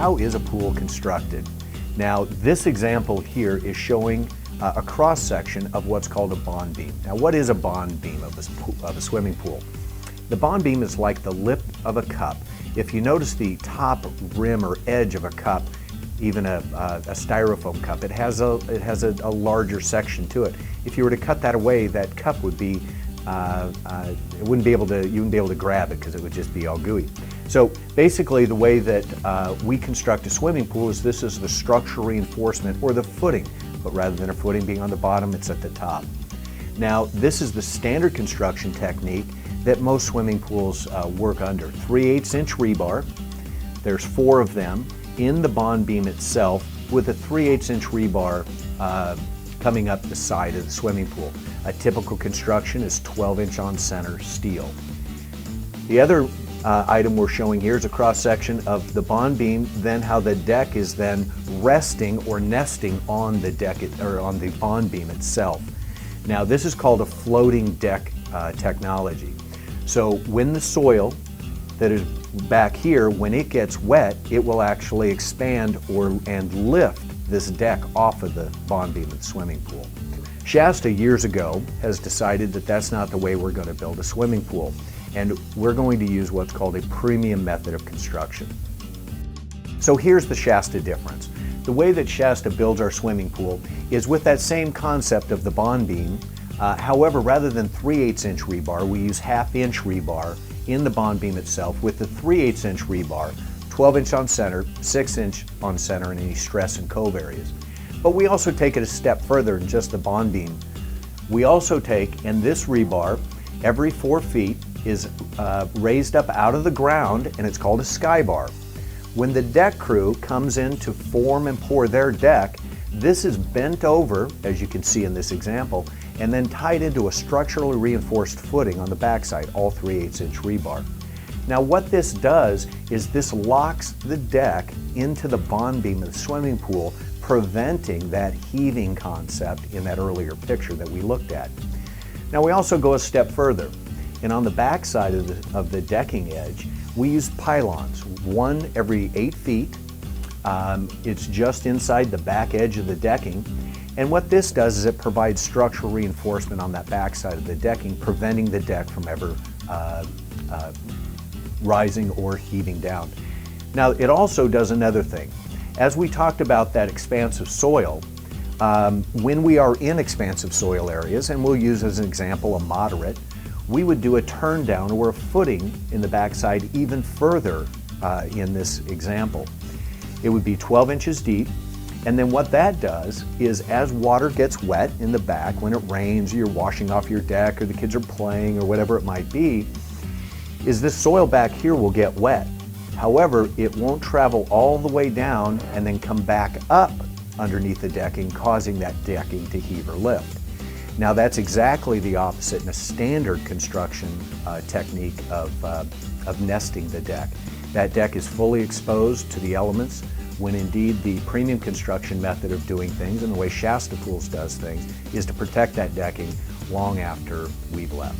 how is a pool constructed? Now, this example here is showing a cross-section of what's called a bond beam. Now, what is a bond beam of a swimming pool? The bond beam is like the lip of a cup. If you notice the top rim or edge of a cup, even a styrofoam cup, it has a larger section to it. If you were to cut that away, that cup would be you wouldn't be able to grab it because it would just be all gooey. So basically, the way that we construct a swimming pool is this is the structural reinforcement or the footing, but rather than a footing being on the bottom, it's at the top. Now, this is the standard construction technique that most swimming pools work under. 3/8 inch rebar. There's 4 of them in the bond beam itself with a 3/8 inch rebar coming up the side of the swimming pool. A typical construction is 12-inch on center steel. The other item we're showing here is a cross-section of the bond beam, then how the deck is then resting or nesting on the deck or on the bond beam itself. Now, this is called a floating deck technology. So when the soil that is back here, when it gets wet, it will actually expand and lift this deck off of the bond beam of the swimming pool. Shasta years ago has decided that that's not the way we're going to build a swimming pool, and we're going to use what's called a premium method of construction. So here's the Shasta difference. The way that Shasta builds our swimming pool is with that same concept of the bond beam. However, rather than 3/8 inch rebar, we use 1/2 inch rebar in the bond beam itself with the 3/8 inch rebar, 12-inch on center, 6-inch on center in any stress and cove areas. But we also take it a step further than just the bond beam. We also take, and this rebar, every 4 feet is raised up out of the ground, and it's called a sky bar. When the deck crew comes in to form and pour their deck, this is bent over, as you can see in this example, and then tied into a structurally reinforced footing on the backside, all 3/8 inch rebar. Now, what this does is this locks the deck into the bond beam of the swimming pool, preventing that heaving concept in that earlier picture that we looked at. Now, we also go a step further, and on the back side of the decking edge, we use pylons, 1 every 8 feet. It's just inside the back edge of the decking, and what this does is it provides structural reinforcement on that back side of the decking, preventing the deck from ever rising or heaving down. Now, it also does another thing. As we talked about that expansive soil, when we are in expansive soil areas, and we'll use as an example a moderate, we would do a turn down or a footing in the backside even further in this example. It would be 12 inches deep, and then what that does is as water gets wet in the back, when it rains, you're washing off your deck or the kids are playing or whatever it might be, is this soil back here will get wet. However, it won't travel all the way down and then come back up underneath the decking, causing that decking to heave or lift. Now, that's exactly the opposite in a standard construction technique of nesting the deck. That deck is fully exposed to the elements, when indeed the premium construction method of doing things, and the way Shasta Pools does things, is to protect that decking long after we've left.